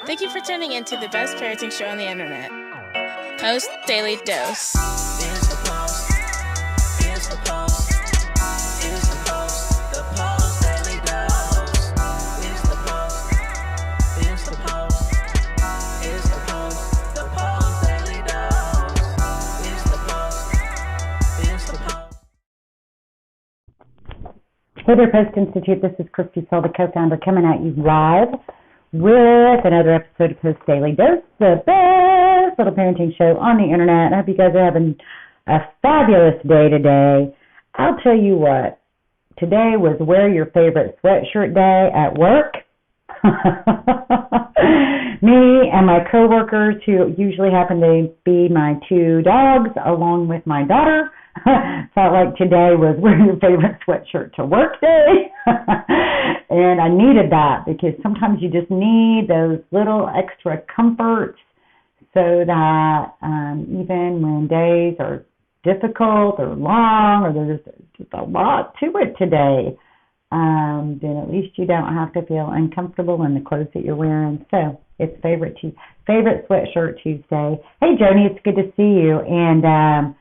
Thank you for tuning in to the best parenting show on the internet, Post Daily Dose. It's the Post. It's the Post. It's the Post. The Post Daily Dose. It's the Post. It's the Post. It's the Post. The Post Daily Dose. It's the Post. It's the Post. Hey there, Post+Institute. This is Kristi, Saul, the co-founder, coming at you live with another episode of Post Daily Dose, the best little parenting show on the internet. I hope you guys are having a fabulous day today. I'll tell you what, today was wear your favorite sweatshirt day at work. Me and my coworkers, who usually happen to be my two dogs, along with my daughter, felt like today was wear your favorite sweatshirt to work day. And I needed that because sometimes you just need those little extra comforts so that even when days are difficult or long or there's just a lot to it today, then at least you don't have to feel uncomfortable in the clothes that you're wearing. So it's favorite sweatshirt Tuesday. Hey, Joni, it's good to see you. And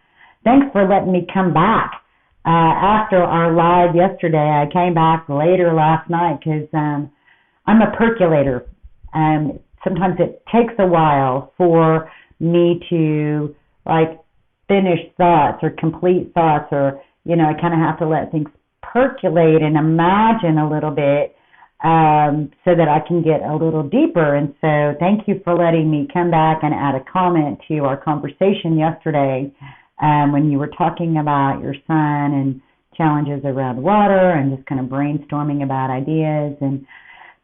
thanks for letting me come back. After our live yesterday, I came back later last night because I'm a percolator. Sometimes it takes a while for me to finish thoughts or complete thoughts, or I kind of have to let things percolate and imagine a little bit so that I can get a little deeper. And so thank you for letting me come back and add a comment to our conversation yesterday when you were talking about your son and challenges around water and just kind of brainstorming about ideas. And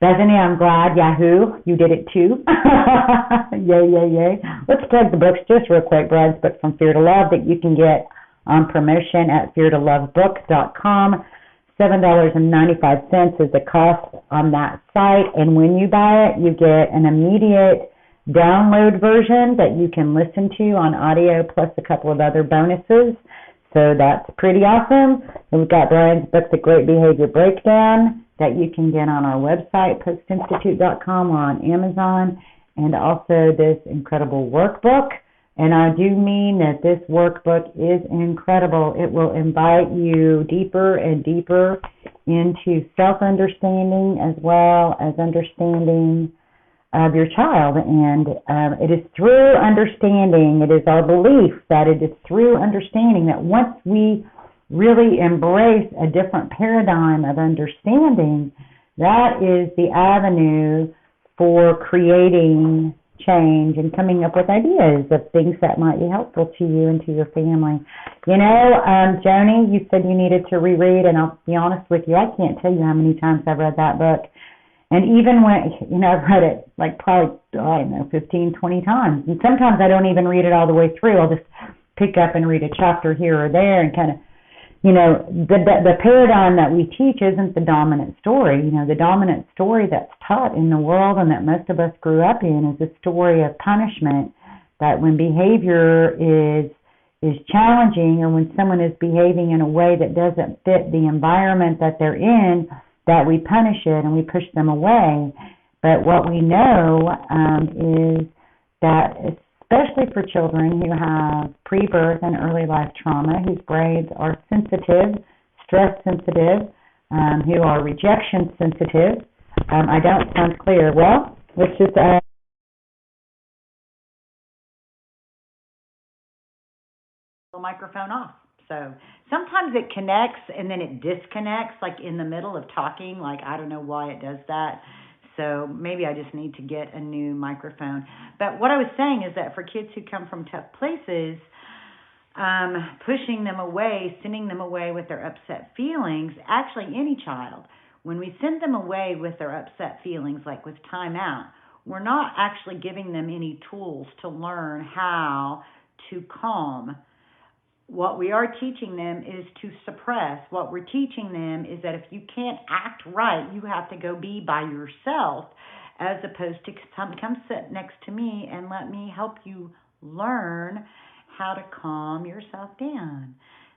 Bethany, I'm glad, Yahoo, you did it too. Yay. Let's plug the books just real quick. Brian's book, From Fear to Love, that you can get on promotion at feartolovebook.com. $7.95 is the cost on that site. And when you buy it, you get an immediate download version that you can listen to on audio, plus a couple of other bonuses. So that's pretty awesome. And we've got Brian's book, The Great Behavior Breakdown, that you can get on our website, postinstitute.com, or on Amazon, and also this incredible workbook. And I do mean that this workbook is incredible. It will invite you deeper and deeper into self-understanding as well as understanding of your child. And it is through understanding, it is our belief that it is through understanding that once we really embrace a different paradigm of understanding, that is the avenue for creating change and coming up with ideas of things that might be helpful to you and to your family. Joni, you said you needed to reread, and I'll be honest with you, I can't tell you how many times I've read that book. And even when, I've read it probably, 15, 20 times. And sometimes I don't even read it all the way through. I'll just pick up and read a chapter here or there and kind of, the paradigm that we teach isn't the dominant story. The dominant story that's taught in the world and that most of us grew up in is a story of punishment, that when behavior is challenging or when someone is behaving in a way that doesn't fit the environment that they're in, that we punish it and we push them away. But what we know is that, especially for children who have pre-birth and early life trauma, whose brains are sensitive, stress sensitive, who are rejection sensitive. I don't sound clear. Well, let's just the microphone off. So sometimes it connects and then it disconnects, in the middle of talking. I don't know why it does that. So maybe I just need to get a new microphone. But what I was saying is that for kids who come from tough places, pushing them away, sending them away with their upset feelings, actually any child, when we send them away with their upset feelings, like with timeout, we're not actually giving them any tools to learn how to calm. What we are teaching them is to suppress. What we're teaching them is that if you can't act right, you have to go be by yourself, as opposed to come sit next to me and let me help you learn how to calm yourself down.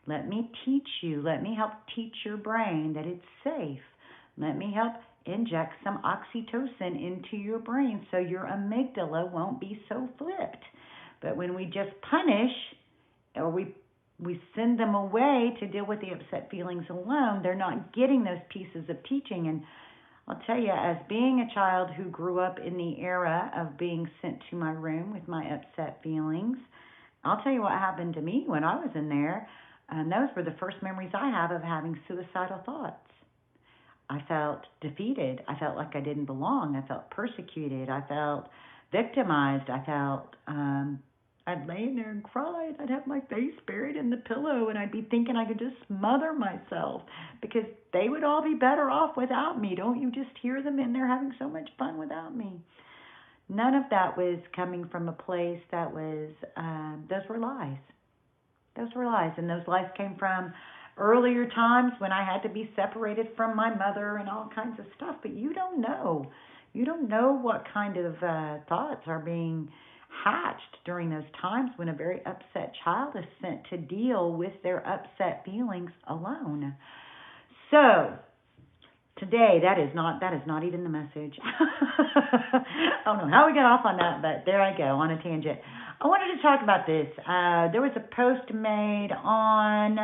Let me teach you. Let me help teach your brain that it's safe. Let me help inject some oxytocin into your brain so your amygdala won't be so flipped. But when we just punish, or we send them away to deal with the upset feelings alone, they're not getting those pieces of teaching. And I'll tell you, as being a child who grew up in the era of being sent to my room with my upset feelings, I'll tell you what happened to me when I was in there. And those were the first memories I have of having suicidal thoughts. I felt defeated. I felt like I didn't belong. I felt persecuted. I felt victimized. I felt I'd lay in there and cry. I'd have my face buried in the pillow, and I'd be thinking I could just smother myself because they would all be better off without me. Don't you just hear them in there having so much fun without me? None of that was coming from a place that was, those were lies. Those were lies, and those lies came from earlier times when I had to be separated from my mother and all kinds of stuff. But you don't know. You don't know what kind of thoughts are being hatched during those times when a very upset child is sent to deal with their upset feelings alone. So today, that is not even the message. I don't know how we got off on that, but there I go, on a tangent. I wanted to talk about this. There was a post made on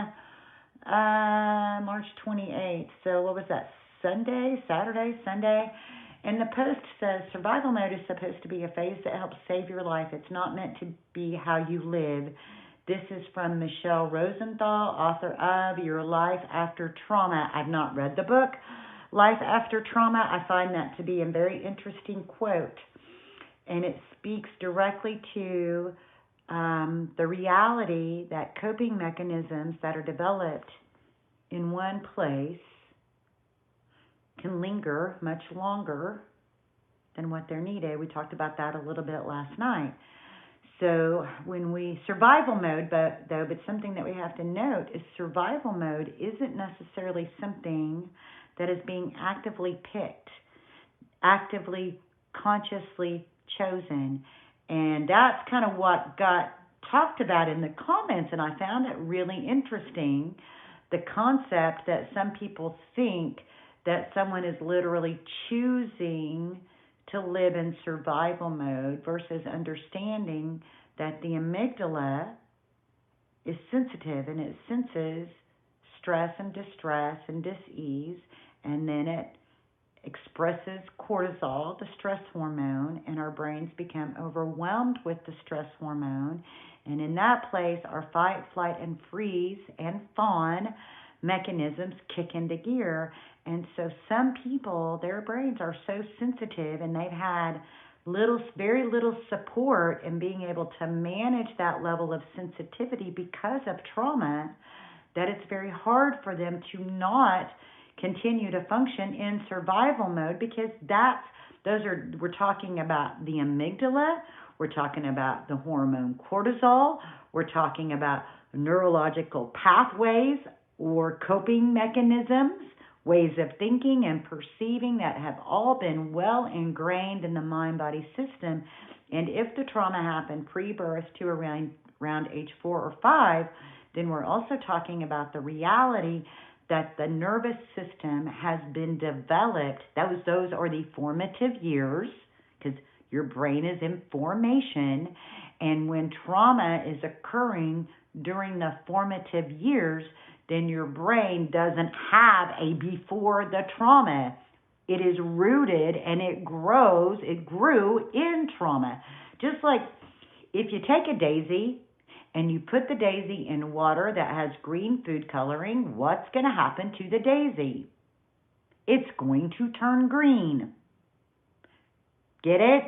March 28th. So what was that? Saturday, Sunday. And the post says, survival mode is supposed to be a phase that helps save your life. It's not meant to be how you live. This is from Michelle Rosenthal, author of Your Life After Trauma. I've not read the book, Life After Trauma. I find that to be a very interesting quote. And it speaks directly to the reality that coping mechanisms that are developed in one place can linger much longer than what they're needed. We talked about that a little bit last night. So when survival mode, but something that we have to note is survival mode isn't necessarily something that is being actively picked, actively, consciously chosen. And that's kind of what got talked about in the comments, and I found it really interesting, the concept that some people think that someone is literally choosing to live in survival mode versus understanding that the amygdala is sensitive and it senses stress and distress and dis-ease, and then it expresses cortisol, the stress hormone, and our brains become overwhelmed with the stress hormone. And in that place, our fight, flight, and freeze and fawn mechanisms kick into gear. And so some people, their brains are so sensitive and they've had very little support in being able to manage that level of sensitivity because of trauma, that it's very hard for them to not continue to function in survival mode, because we're talking about the amygdala, we're talking about the hormone cortisol, we're talking about neurological pathways or coping mechanisms, ways of thinking and perceiving that have all been well ingrained in the mind-body system. And if the trauma happened pre-birth to around age 4 or 5, then we're also talking about the reality that the nervous system has been developed. Those are the formative years, because your brain is in formation. And when trauma is occurring during the formative years, then your brain doesn't have a before the trauma. It is rooted and it grew in trauma. Just like if you take a daisy and you put the daisy in water that has green food coloring, what's going to happen to the daisy? It's going to turn green. Get it?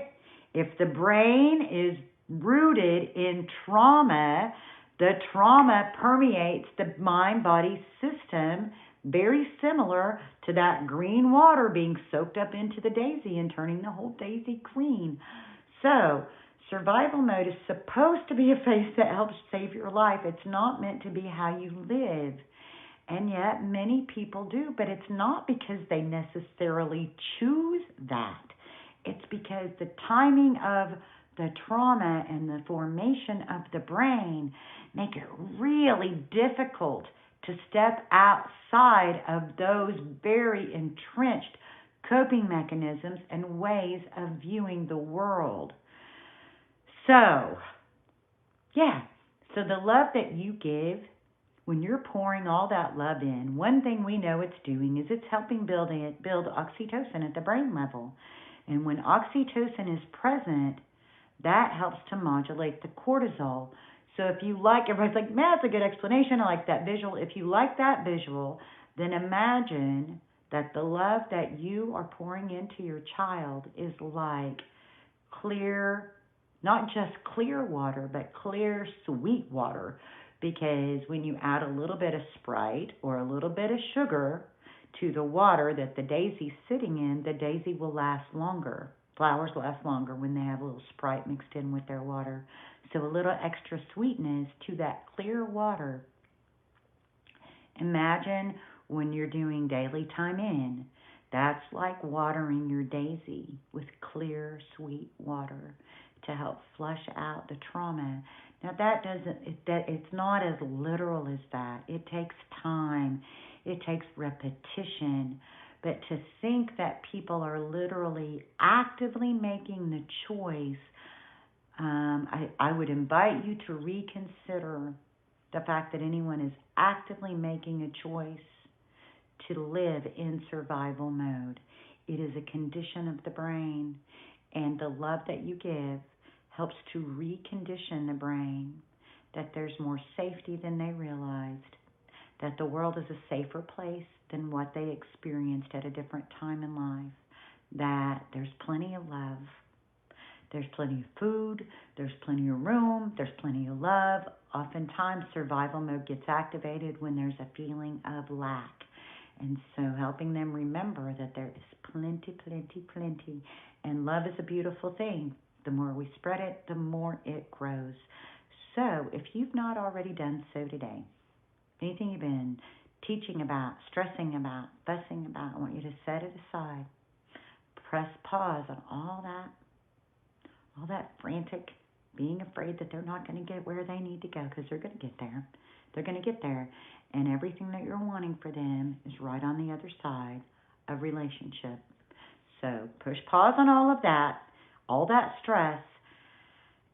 If the brain is rooted in trauma, the trauma permeates the mind-body system, very similar to that green water being soaked up into the daisy and turning the whole daisy green. So survival mode is supposed to be a phase that helps save your life. It's not meant to be how you live. And yet many people do, but it's not because they necessarily choose that. It's because the timing of the trauma and the formation of the brain make it really difficult to step outside of those very entrenched coping mechanisms, and ways of viewing the world. So, so the love that you give, when you're pouring all that love in, one thing we know it's doing is it's helping build oxytocin at the brain level. And when oxytocin is present, that helps to modulate the cortisol. So if you like, everybody's like, man, that's a good explanation. I like that visual. If you like that visual, then imagine that the love that you are pouring into your child is like clear, not just clear water, but clear, sweet water. Because when you add a little bit of Sprite or a little bit of sugar to the water that the daisy's sitting in, the daisy will last longer. Flowers last longer when they have a little Sprite mixed in with their water. So a little extra sweetness to that clear water. Imagine when you're doing daily time in, that's like watering your daisy with clear, sweet water to help flush out the trauma. Now it's not as literal as that. It takes time. It takes repetition. But to think that people are literally actively making the choice, I would invite you to reconsider the fact that anyone is actively making a choice to live in survival mode. It is a condition of the brain, and the love that you give helps to recondition the brain that there's more safety than they realized, that the world is a safer place than what they experienced at a different time in life, that there's plenty of love, there's plenty of food, there's plenty of room, there's plenty of love. Oftentimes survival mode gets activated when there's a feeling of lack. And so helping them remember that there is plenty, plenty, plenty. And love is a beautiful thing. The more we spread it, the more it grows. So if you've not already done so today, anything you've been teaching about, stressing about, fussing about, I want you to set it aside. Press pause on all that frantic, being afraid that they're not going to get where they need to go, because they're going to get there. They're going to get there. And everything that you're wanting for them is right on the other side of relationship. So push pause on all of that, all that stress,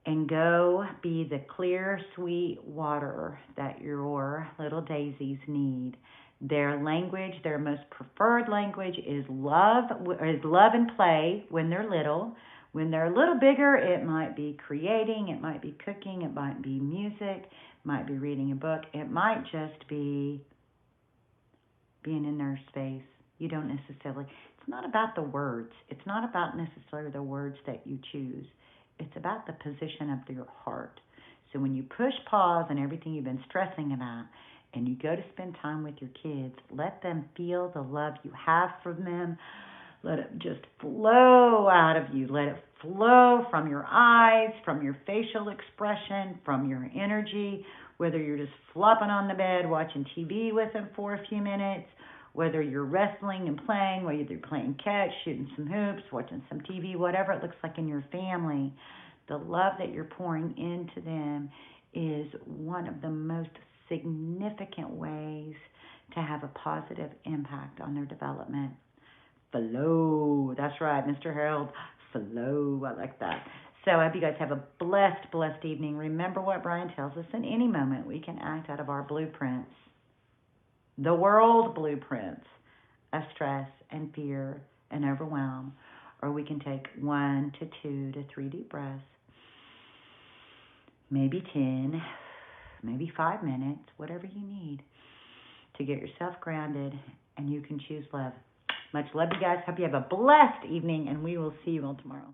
and go be the clear, sweet water that your little daisies need. Their language, their most preferred language is love and play when they're little. When they're a little bigger, it might be creating, it might be cooking, it might be music, it might be reading a book, it might just be being in their space. You don't necessarily, it's not about the words. It's not about necessarily the words that you choose. It's about the position of your heart. So when you push pause on everything you've been stressing about and you go to spend time with your kids, let them feel the love you have for them. Let it just flow out of you. Let it flow from your eyes, from your facial expression, from your energy, whether you're just flopping on the bed watching TV with them for a few minutes, whether you're wrestling and playing, whether you're playing catch, shooting some hoops, watching some TV, whatever it looks like in your family. The love that you're pouring into them is one of the most significant ways to have a positive impact on their development. Flow. That's right, Mr. Harold. Flow. I like that. So I hope you guys have a blessed, blessed evening. Remember what Brian tells us. In any moment, we can act out of our blueprints. The world blueprints of stress and fear and overwhelm. Or we can take 1 to 2 to 3 deep breaths. Maybe 10, maybe 5 minutes, whatever you need to get yourself grounded, and you can choose love. Much love, you guys. Hope you have a blessed evening, and we will see you all tomorrow.